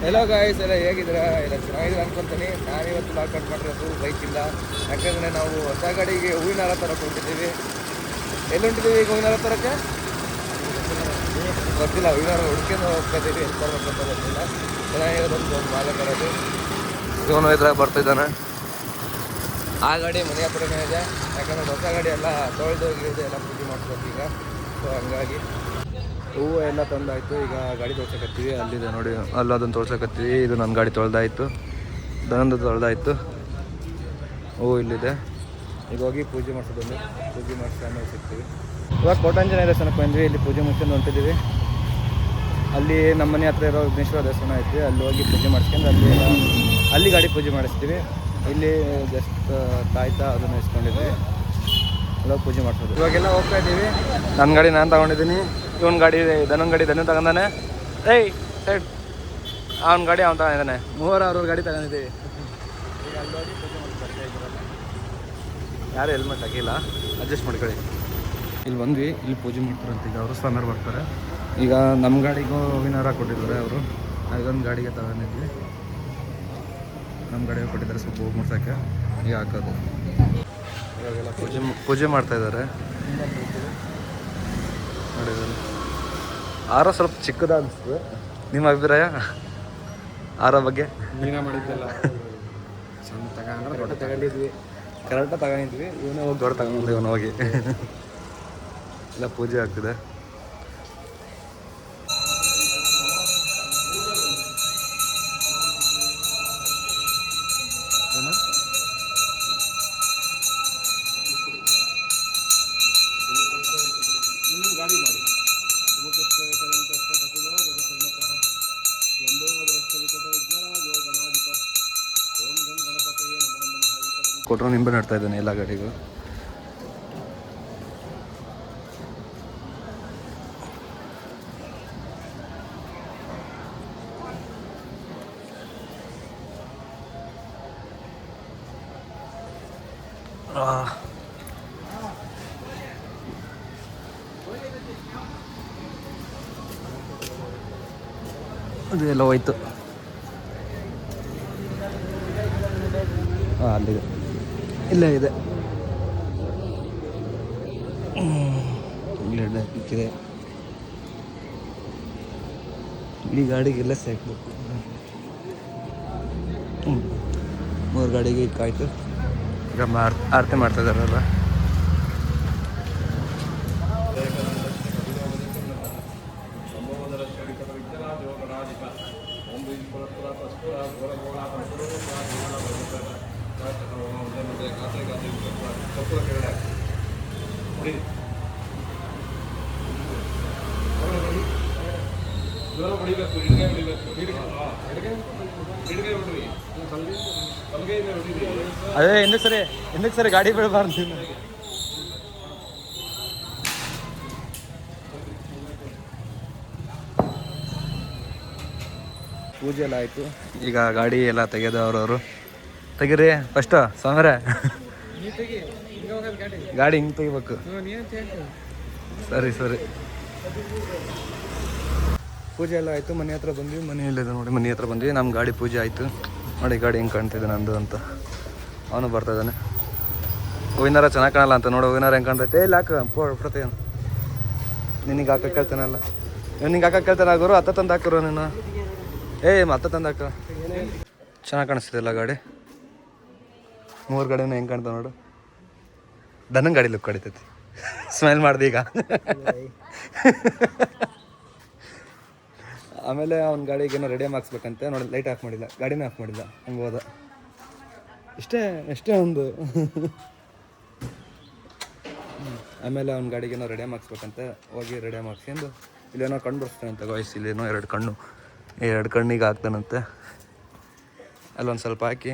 Hello guys, ಎಲ್ಲ ಹೇಗಿದ್ದೀರಾ? ಎಲ್ಲ ಚೆನ್ನಾಗಿದ್ದೀರಾ ಅನ್ಕೊಂತೀನಿ. ನಾನಿವತ್ತು ಲಾಕ್ ಕಟ್ ಮಾಡಿರೋದು ಬೈಕ್ ಇಲ್ಲ. ಯಾಕಂದರೆ ನಾವು ಹೊಸ ಗಾಡಿಗೆ ಹೂವಿನ ಹಾರ ತರಕ್ಕೆ ಹೋಗ್ತಿದ್ದೀವಿ. ಎಲ್ಲಿ ಹೊಂಟಿದ್ದೀವಿ ಈಗ ಹೂವಿನ ಹಾರ ತರಕ್ಕೆ? ಗೊತ್ತಿಲ್ಲ. ಹೂವಿನ ಹಾರ ಹುಡ್ಕೊಂಡು ಹೋಗ್ತಾಯಿದ್ದೀವಿ. ಎಲ್ಲಿ ತರಬೇಕಂತ ಗೊತ್ತಿಲ್ಲ. ಚೆನ್ನಾಗಿರೋದೊಂದು ಮಾಲಕ್ ಬರೋದು. ಇವನು ಇದ್ರಾಗ ಬರ್ತಿದ್ದಾನೆ. ಆ ಗಾಡಿ ಮನೆ ಹತ್ರನೇ ಇದೆ. ಯಾಕಂದರೆ ಹೊಸ ಗಾಡಿ ಎಲ್ಲ ತೊಳೆದೋಗಿದೆ, ಎಲ್ಲ ಪೂಜೆ ಮಾಡಿಸ್ಬೇಕು ಈಗ. ಸೊ ಹಂಗಾಗಿ ಹೂವು ಎಲ್ಲ ತಂದಾಯಿತು. ಈಗ ಗಾಡಿ ತೊಳ್ಸಕತ್ತೀವಿ. ಅಲ್ಲಿದೆ ನೋಡಿ, ಅಲ್ಲಿ ಅದನ್ನು ತೊಳ್ಸಕತ್ತೀವಿ. ಇದು ನನ್ನ ಗಾಡಿ ತೊಳೆದಾಯಿತು, ದನಂದು ತೊಳೆದಾಯಿತು. ಹೂವು ಇಲ್ಲಿದೆ. ಈಗ ಹೋಗಿ ಪೂಜೆ ಮಾಡಿಸೋದೊಂದು, ಪೂಜೆ ಮಾಡಿಸಿ ಆಮೇಲೆ ಸಿಗ್ತೀವಿ. ಇವಾಗ ಕೋಟಾಂಜನೇಯ ದೇವಸ್ಥಾನಕ್ಕೆ ಬಂದ್ವಿ. ಇಲ್ಲಿ ಪೂಜೆ ಮುಗಿಸ್ಕೊಂಡು ಹೊಂಟಿದ್ದೀವಿ. ಅಲ್ಲಿ ನಮ್ಮ ಮನೆ ಹತ್ರ ಇರೋ ವಿಘ್ನೇಶ್ವರ ದೇವಸ್ಥಾನ ಐತಿ. ಅಲ್ಲಿ ಹೋಗಿ ಪೂಜೆ ಮಾಡಿಸ್ಕೊಂಡು ಅಲ್ಲಿ ಗಾಡಿ ಪೂಜೆ ಮಾಡಿಸ್ತೀವಿ. ಇಲ್ಲಿ ಜಸ್ಟ್ ಕಾಯ್ತಾ ಅದನ್ನು ಇಸ್ಕೊಂಡಿದ್ವಿ. ಎಲ್ಲ ಪೂಜೆ ಮಾಡಿಸೋದು. ಇವಾಗೆಲ್ಲ ಹೋಗ್ತಾ ಇದ್ದೀವಿ. ನನ್ನ ಗಾಡಿ ನಾನು ತಗೊಂಡಿದ್ದೀನಿ. ಇವನ ಗಾಡಿ ದನನ ಗಾಡಿ ದನ ತಗೊಂಡಾನೆ. ಏಯ್ ಸೈಡ್, ಅವನ ಗಾಡಿ ಅವ್ನು ತಗೊಂಡಿದ್ದಾನೆ. ಅವ್ರ ಗಾಡಿ ತಗೊಂಡಿದ್ದೀವಿ. ಈಗ ಅಲ್ಲಿ ಹೋಗಿ ಪೂಜೆ ಮಾಡಿ ಬರ್ತಾ ಇದ್ದೀರಲ್ಲ, ಯಾರು ಹೆಲ್ಮೆಟ್ ಹಾಕಿಲ್ಲ, ಅಡ್ಜಸ್ಟ್ ಮಾಡ್ಕೊಳ್ಳಿ. ಇಲ್ಲಿ ಬಂದ್ವಿ. ಇಲ್ಲಿ ಪೂಜೆ ಮಾಡ್ತಾರಂತ. ಈಗ ಅವರು ಸ್ವಾಮಿಯವ್ರು ಬರ್ತಾರೆ. ಈಗ ನಮ್ಮ ಗಾಡಿಗೂ ಹೂವಿನ ಹಾರ ಕೊಟ್ಟಿದ್ದಾರೆ ಅವರು. ಅದೊಂದು ಗಾಡಿಗೆ ತಗೊಂಡಿದ್ವಿ. ನಮ್ಮ ಗಾಡಿಗೆ ಕೊಟ್ಟಿದ್ದಾರೆ ಸ್ವಲ್ಪ ಹೂವು ಮುಡ್ಸೋಕ್ಕೆ. ಈಗ ಹಾಕೋದು. ಇವಾಗೆಲ್ಲ ಪೂಜೆ ಮಾಡ್ತಾಯಿದ್ದಾರೆ ನೋಡಿದ್ರು. ಹಾರ ಸ್ವಲ್ಪ ಚಿಕ್ಕದ ಅನಿಸ್ತದೆ. ನಿಮ್ಮ ಅಭಿಪ್ರಾಯ ಹಾರ ಬಗ್ಗೆ? ನೀನೇ ಮಾಡಿದ್ದೆಲ್ಲ ಸಣ್ಣ ತಗೊಂಡ್ರೆ ದೊಡ್ಡ ತಗೊಂಡಿದ್ವಿ, ಕರೆಕ್ಟಾಗಿ ತಗೊಂಡಿದ್ವಿ. ಇವನೇ ಹೋಗಿ ದೊಡ್ಡ ತಗೊಂಡು ಇವನು ಹೋಗಿ ಎಲ್ಲ ಪೂಜೆ ಆಗ್ತಿದೆ. ಗಾಡಿ ಮಾಡಿ ಕೊಟ್ಟರು ನಿಂಬೆ ನಡ್ತಾ ಇದ್ದಾನೆ ಎಲ್ಲ ಗಾಡಿಗೂ. ಅದು ಎಲ್ಲ ಹೋಯ್ತು. ಅಲ್ಲಿದೆ, ಇಲ್ಲೇ ಇದೆ. ಇಲ್ಲೇ ಇಕ್ಕಿದೆ. ಈ ಗಾಡಿಗೆಲ್ಲ ಸೇಕ್ಬೇಕು. 3 ಗಾಡಿಗೆ ಇಕ್ಕಾಯ್ತು. ಈಗ ಆರತಿ ಮಾಡ್ತಾ ಇದ್ದಾರಲ್ಲ. ಅದೇ ಹಿಂದಕ್ಕೆ ಸರಿ ಗಾಡಿ ಬಿಡಬಾರ್ದು. ಪೂಜೆ ಎಲ್ಲ ಆಯಿತು. ಈಗ ಗಾಡಿ ಎಲ್ಲ ತೆಗೆದು ಅವ್ರವರು ತೆಗೀರಿ ಫಸ್ಟು ಸ್ವಾಮರೇ. ಗಾಡಿ ಹಿಂಗೆ ತೆಗಿಬೇಕು. ಸರಿ ಸರಿ. ಪೂಜೆ ಎಲ್ಲ ಆಯಿತು. ಮನೆ ಹತ್ರ ಬಂದ್ವಿ. ಮನೆಯಲ್ಲಿದೆ ನೋಡಿ, ಮನೆ ಹತ್ರ ಬಂದ್ವಿ. ನಮ್ಮ ಗಾಡಿ ಪೂಜೆ ಆಯಿತು ನೋಡಿ. ಗಾಡಿ ಹೆಂಗೆ ಕಾಣ್ತಿದೆ ನಂದು ಅಂತ. ಅವನು ಬರ್ತಾಯಿದ್ದಾನೆ. ಹೂವಿನಾರ ಚೆನ್ನಾಗಿ ಕಾಣಲ್ಲ ಅಂತ ನೋಡು. ಹೂವಿನಾರ ಹೆಂಗೆ ಕಾಣ್ತೈತೆ? ಇಲ್ಲ ಹಾಕ ಪ್ರತಿಯೊಂದು ನಿನಗೆ ಹಾಕಕ್ಕೆ ಕೇಳ್ತಾನಲ್ಲ. ನಿನಗೆ ಹಾಕಕ್ಕೆ ಕೇಳ್ತಾನೆ ಆಗೋರು. ಹತ್ತ ತಂದು ಹಾಕಿರೋ ನೀನು. ಮತ್ತೆ ತಂದು ಹಾಕ. ಚೆನ್ನಾಗಿ ಕಾಣಿಸ್ತಿದೆಲ್ಲ ಗಾಡಿ. 3 ಗಾಡಿನೂ ಹೆಂಗೆ ಕಾಣ್ತಾವೆ ನೋಡು. ದನನ ಗಾಡಿ ಲುಕ್ ಕಡಿತೈತಿ. ಸ್ಮೈಲ್ ಮಾಡ್ದೆ ಈಗ. ಆಮೇಲೆ ಅವ್ನ ಗಾಡಿಗೆ ಏನೋ ರೆಡಿ ಮಾಡಿಸ್ಬೇಕಂತೆ ನೋಡಿ. ಲೈಟ್ ಆಫ್ ಮಾಡಿಲ್ಲ, ಗಾಡಿನೇ ಆಫ್ ಮಾಡಿಲ್ಲ. ಹಂಗೆ ಹೋದ. ಎಷ್ಟೇ ಒಂದು. ಆಮೇಲೆ ಅವ್ನ ಗಾಡಿಗೇನೋ ರೆಡಿ ಮಾಡಿಸ್ಬೇಕಂತೆ. ಹೋಗಿ ರೆಡಿ ಮಾಡಿಸ್ಕೊಂಡು ಇಲ್ಲೇನೋ ಕಣ್ಣು ಬರ್ಸ್ತಾನಂತೆ ಗಾಯ್ಸ್. ಇಲ್ಲೇನೋ 2 ಕಣ್ಣಿಗೆ ಹಾಕ್ತಾನಂತೆ. ಅಲ್ಲೊಂದು ಸ್ವಲ್ಪ ಹಾಕಿ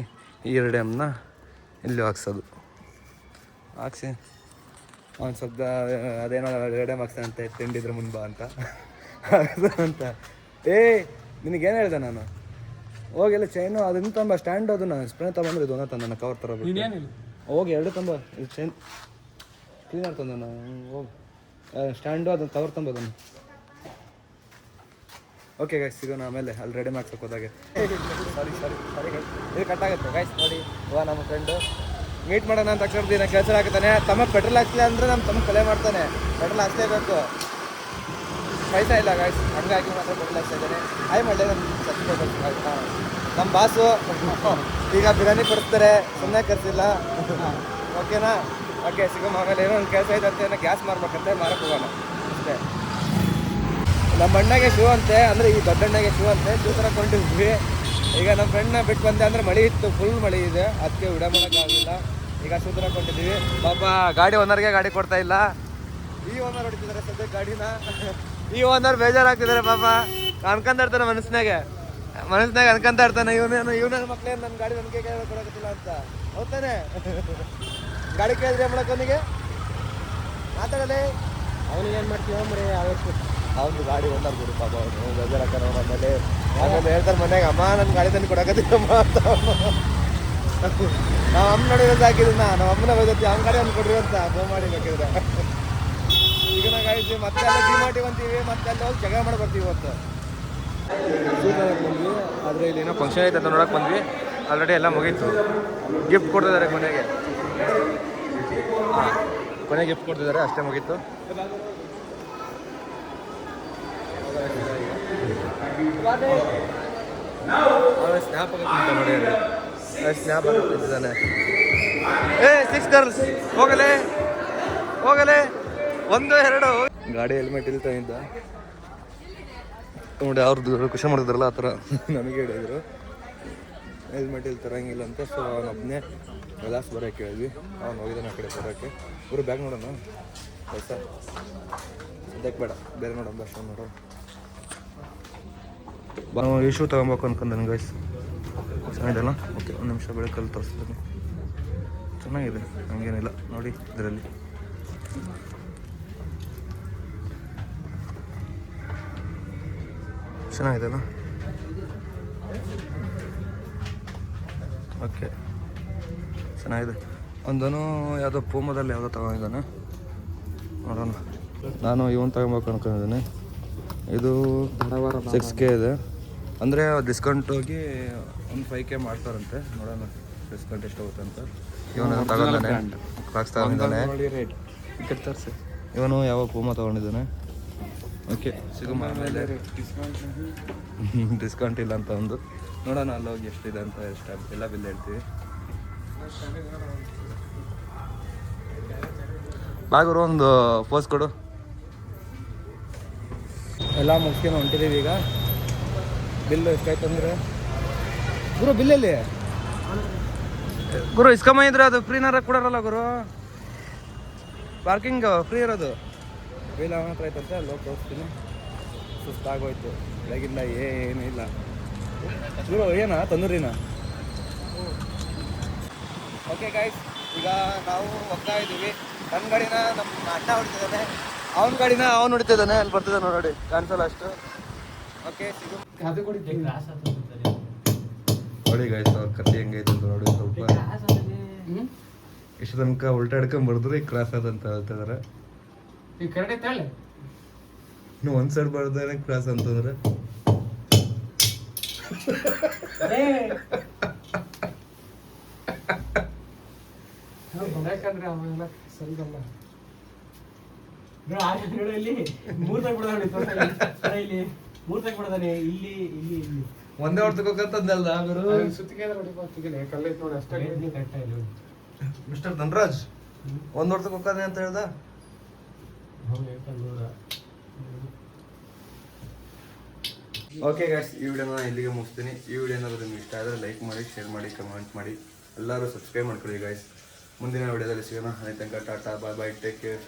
ಈ ರೆಡಿಯಮ್ನ ಇಲ್ಲಿ ಹಾಕ್ಸೋದು. ಹಾಕ್ಸಿ ಅವ್ನು ಸ್ವಲ್ಪ ಅದೇನೋ ರೆಡಿ ಮಾಡಿಸ್ತಾನಂತೆ. ತಿಂಡಿದ್ರೆ ಮುಂದೆ ಬಾ ಅಂತ ಅಂತ. ನಿನಗೇನು ಹೇಳಿದೆ ನಾನು? ಹೋಗೆಲ್ಲ ಚೈನು ಅದನ್ನ ತಂಬ, ಸ್ಟ್ಯಾಂಡು ಅದನ್ನು ಸ್ಪ್ರೇ ತೊಗೊಂಡ್ರೆ ಇದು ತಂದ ಕವರ್ ತರಬೇಕು. ಹೋಗಿ 2 ತಂಬ. ಇದು ಚೈನ್ ಕ್ಲೀನರ್ ತಂದ ನಾನು. ಹೋಗಿ ಸ್ಟ್ಯಾಂಡು ಅದನ್ನು ಕವರ್ ತಂಬ. ಅದನ್ನು ಓಕೆ ಗೈಸ್ ಸಿಗೋಣ ಆಮೇಲೆ ಅಲ್ಲಿ ರೆಡಿ ಮಾಡ್ಸಕ್ಕೆ ಹೋದಾಗೆ ಸಾರಿ ಇದು ಕಟ್ಟಾಗುತ್ತೆ ಗೈಸ್ ನೋಡಿ ಇವಾಗ ನಮ್ಮ ಫ್ರೆಂಡು ಮೀಟ್ ಮಾಡೋಣ ಅಂತ ತಕ್ಷಣ ದಿನ ಕೆಲಸ ಹಾಕ್ತಾನೆ ತಮ್ಮ ಪೆಟ್ರೋಲ್ ಹಾಕ್ತಿಲ್ಲ ಅಂದರೆ ನಮ್ಮ ತಮ್ಮ ಕೊಲೆ ಮಾಡ್ತಾನೆ ಪೆಟ್ರೋಲ್ ಹಾಕ್ಲೇಬೇಕು ಪೈಸಾ ಇಲ್ಲ ಗಾಯ್ಸ್ ಹಂಗಾಗಿ ಮಾತ್ರ ಪೆಟ್ರೋಲ್ ಹಾಕ್ತಾ ಇದ್ದಾನೆ ಆಯ್ ಮಾಡಲಿ ನಮ್ಮ ಸಬ್ಸ್ಕ್ರೈಬರ್ಸ್ ನಮ್ಮ ಬಾಸು ಈಗ ಬಿರಿಯಾನಿ ಕೊಡಿಸ್ತಾರೆ ಸುಮ್ಮನೆ ಕರ್ಸಿಲ್ಲ ಓಕೆನಾ ಓಕೆ ಸಿಗಮ್ಮ ಆಮೇಲೆ ಏನೋ ಒಂದು ಕೆಲಸ ಇದೆ ಅಂತ ಏನೋ ಗ್ಯಾಸ್ ಮಾರ್ಬೇಕಂತೆ ಮಾರಕ್ಕೆ ಹೋಗೋಣ ಅಷ್ಟೇ ನಮ್ಮ ಅಣ್ಣಗೆ ಶೂ ಅಂತೆ ಅಂದರೆ ಈ ದೊಡ್ಡ ಅಣ್ಣಗೆ ಶೂ ಅಂತೆ ಶೂ ತಗೊಂಡಿದ್ವಿ ಈಗ ನಮ್ಮ ಫ್ರೆಂಡ್ನ ಬಿಟ್ಟು ಬಂದೆ ಅಂದರೆ ಮಳೆ ಇತ್ತು ಫುಲ್ ಮಳೆ ಇದೆ ಅದಕ್ಕೆ ವಿಡ ಮಾಡೋಕ್ಕಾಗಲಿಲ್ಲ ಈಗ ಶೂ ತಗೊಂಡಿದ್ದೀವಿ ಪಾಪ ಗಾಡಿ ಓನರ್ಗೆ ಗಾಡಿ ಕೊಡ್ತಾ ಇಲ್ಲ ಈ ಓನರ್ ಹೊಡಿತಿದ್ದಾರೆ ಸದ್ಯಕ್ಕೆ ಗಾಡಿನ ಈ ಓನರ್ ಬೇಜಾರಾಗ್ತಿದ್ದಾರೆ ಪಾಪ ಅನ್ಕೊಂತ ಇರ್ತಾನೆ ಮನಸ್ಸಿನಾಗೆ ಅನ್ಕೊಂತ ಇರ್ತಾನೆ ಇವನ ಮಕ್ಳೇನು ನನ್ನ ಗಾಡಿ ನನಗೆ ಕೊಡೋಕತ್ತಿಲ್ಲ ಅಂತ ಹೌದಾನೆ ಗಾಡಿ ಕೇಳಿದ್ರೆ ಮಾಡಕ್ಕೆ ಮಾತಾಡಲೇ ಅವನಿಗೆ ಏನು ಮಾಡ್ತೀವಿ ಮರೆ ಅವತ್ತು ಅವ್ನು ಗಾಡಿ ಓನರ್ ಬಿಡು ಪಾಪ ಅವನು ಬೇಜಾರಾಗ್ತಾನೆ ಆಮೇಲೆ ಹೇಳ್ತಾರೆ ಮನೆಯಾಗ ಅಮ್ಮ ನನ್ನ ಗಾಡಿ ತಂದು ಕೊಡಕತ್ತಿಲ್ಲಮ್ಮ ಅಂತ ನಾವು ಅಮ್ಮ ನೋಡಿರೋದು ಹಾಕಿದ್ನ ನಮ್ಮ ಅಮ್ಮನ ಬೈದತ್ತಿ ಅವ್ನ ಗಾಡಿ ಅವ್ನು ಕೊಡ್ರಿ ಅಂತ ಫೋನ್ ಮಾಡಿ ಬೇಕಿದ್ರೆ ಈಗ ನಾವು ಗಾಡಿ ಮತ್ತೆ ಎಲ್ಲ ಡಿಮಾರ್ಟಿಗೆ ಅಂತೀವಿ ಮತ್ತೆ ಅಲ್ಲಿ ಹೋಗಿ ಜಗಳ ಮಾಡಿ ಬರ್ತೀವಿ ಇವತ್ತು ಬಂದ್ವಿ ಆದರೆ ಇಲ್ಲಿ ಏನೋ ಫಂಕ್ಷನ್ ಐತೆ ಅಂತ ನೋಡಕ್ಕೆ ಬಂದ್ವಿ ಆಲ್ರೆಡಿ ಎಲ್ಲ ಮುಗೀತು ಗಿಫ್ಟ್ ಕೊಡ್ತಿದ್ದಾರೆ ಕೊನೆಗೆ ಹಾಂ ಕೊನೆಗೆ ಗಿಫ್ಟ್ ಕೊಡ್ತಿದ್ದಾರೆ ಅಷ್ಟೇ ಮುಗೀತು ಸ್ನ್ಯಾಪ್ ಆಗುತ್ತೆ ನೋಡಿ ಸ್ನ್ಯಾಪ್ ಆಗುತ್ತಿದ್ದಾನೆ ಏ 6 ಗರ್ಲ್ಸ್ ಹೋಗಲೇ 1 2 ಗಾಡಿ ಹೆಲ್ಮೆಟ್ ಇಲ್ಲಿ ತಂದಿದ್ದ ನೋಡಿ ಅವ್ರದ್ದು ಖುಷಿ ಮಾಡಿದ್ರಲ್ಲ ಆ ಥರ ನಮಗೆ ಹೇಳಿದ್ರು ಹೆಲ್ಮೆಟ್ ಇಲ್ಲಿ ತರಂಗಿಲ್ಲ ಅಂತ ಸೊ ಅವನೊಬ್ಬನೇ ವಿಲಾಸ್ ಬರೋಕ್ಕೆ ಹೇಳಿದ್ವಿ ಅವ್ನು ಹೋಗಿದ್ದಾನೆ ಆ ಕಡೆ ಬರೋಕ್ಕೆ ಇವರು ಬ್ಯಾಗ್ ನೋಡೋಣ ಪೈಸಾ ಸದ್ಯಕ್ಕೆ ಬೇಡ ಬೇರೆ ನೋಡೋಣ ಬಸ್ ನೋಡೋಣ ನಾವು ಈ ಶೂ ತೊಗೊಬೇಕು ಅನ್ಕೊಂಡೆ ಗೈಸ್ ಚೆನ್ನಾಗಿದೆಲ್ಲ ಓಕೆ ಒಂದು ನಿಮಿಷ ಬೆಳಕಲ್ಲಿ ತರಿಸ್ತೀನಿ ಚೆನ್ನಾಗಿದೆ ಹಂಗೇನಿಲ್ಲ ನೋಡಿ ಇದರಲ್ಲಿ ಚೆನ್ನಾಗಿದೆಲ್ಲ ಓಕೆ ಚೆನ್ನಾಗಿದೆ ಒಂದನು ಯಾವುದೋ ಪೂಮದಲ್ಲಿ ಯಾವುದೋ ತಗೊಂಡಿದ್ದಾನೆ ನೋಡೋಣ ನಾನು ಇವನು ತಗೊಬೇಕು ಅನ್ಕೊಂಡಿದ್ದೀನಿ ಇದು 6K ಇದೆ ಅಂದರೆ ಡಿಸ್ಕೌಂಟ್ ಹೋಗಿ ಒಂದು 5K ಮಾಡ್ತಾರಂತೆ ನೋಡೋಣ ಡಿಸ್ಕೌಂಟ್ ಎಷ್ಟು ಹೋಗುತ್ತೆ ಅಂತ ಇವನು ತಗೊಂಡಾನೆ ಕ್ರಾಕ್ಸ್ ತಗೊಂಡಿದ್ದಾನೆ ಇವನು ಯಾವ ಪೂಮ ತಗೊಂಡಿದ್ದಾನೆ ಓಕೆ ಸಿಗುಮ ಆಮೇಲೆ ಡಿಸ್ಕೌಂಟ್ ಇಲ್ಲ ಅಂತ ಒಂದು ನೋಡೋಣ ಅಲ್ಲಿ ಹೋಗಿ ಎಷ್ಟಿದೆ ಅಂತ ಎಷ್ಟು ಎಲ್ಲ ಬಿಲ್ ಹೇಳ್ತೀವಿ ಬಾಗುರು ಒಂದು ಪೋಸ್ ಕೊಡು ಎಲ್ಲ ಮುಗಿಸ್ಕೊಂಡು ಹೊಂಟಿದ್ದೀವಿ ಈಗ ಬಿಲ್ಲು ಎಷ್ಟಾಯ್ತು ಅಂದರೆ ಗುರು ಬಿಲ್ಲಲ್ಲಿ ಗುರು ಇಸ್ಕೊಂಬಂದಿದ್ರೆ ಅದು ಫ್ರೀನಾರ ಕೊಡೋರಲ್ಲ ಗುರು ಪಾರ್ಕಿಂಗ್ ಫ್ರೀ ಇರೋದು ಬಿಲ್ ಅವನ ಹತ್ರ ಆಯ್ತಂತೆ ಅಲ್ಲಿ ಹೋಗಿ ತೋರಿಸ್ತೀನಿ ಸುಸ್ತಾಗೋಯ್ತು ಬೆಳಗಿಂದ ಏನೂ ಇಲ್ಲ ಗುರು ಏನಾ ತಂದೂರಿನಾ ಓಕೆ ಗಾಯ್ಸ್ ಈಗ ನಾವು ಹೋಗ್ತಾ ಇದ್ದೀವಿ ನನ್ನ ಗಾಡಿನ ನಮ್ಮ ಅಣ್ಣ ಹೊಡಿತಿದ್ದಾನೆ ಅವನ ಗಾಡಿನ ಅವ್ನು ಹೊಡಿತಿದ್ದಾನೆ ಅಲ್ಲಿ ಬರ್ತಿದ್ದಾನೆ ನೋಡಿ ಕಾಣಿಸಲ್ಲ ಅಷ್ಟು ಓಕೆ ಸಿಗು ನೋಡಿ ಗಾಯ್ಸ್ ಅವ್ರ ಕತ್ತಿ ಹೆಂಗೈತೆ ಅಂತ ನೋಡಿ ಸ್ವಲ್ಪ ಇಷ್ಟು ತನಕ ಉಲ್ಟಾ ಹಿಡ್ಕೊಂಡ್ ಬರ್ದ್ರೆ ಕ್ರಾಸ್ ಆದಂತ ಹೇಳ್ತಿದಾರೆ ಇನ್ನು ಒಂದ್ ಸೈಡ್ ಬರ್ದಾನೆ ಕ್ರಾಸ್ ಅಂತಂದ್ರೆ ಒಂದೇ ಹೊಡ್ತಕೋಕಂತಂದಲ್ಲ ಮಿಸ್ಟರ್ ಧನರಾಜ್ ಒಂದ್ ಹೊಡ್ತಕೋಕಾನೆ ಅಂತ ಹೇಳ್ದ ಓಕೆ ಗಾಯ್ಸ್ ಈ ವಿಡಿಯೋನ ಇಲ್ಲಿಗೆ ಮುಗಿಸ್ತೀನಿ ಈ ವಿಡಿಯೋ ಏನಾದರೂ ನಿಮ್ಗೆ ಇಷ್ಟ ಆದರೆ ಲೈಕ್ ಮಾಡಿ ಶೇರ್ ಮಾಡಿ ಕಮೆಂಟ್ ಮಾಡಿ ಎಲ್ಲರೂ ಸಬ್ಸ್ಕ್ರೈಬ್ ಮಾಡ್ಕೊಳ್ಳಿ ಗಾಯ್ಸ್ ಮುಂದಿನ ವಿಡಿಯೋದಲ್ಲಿ ಸಿಗೋಣ ಅಲ್ಲಿ ತನಕ ಟಾಟಾ ಬಾಯ್ ಬಾಯ್ ಟೇಕ್ ಕೇರ್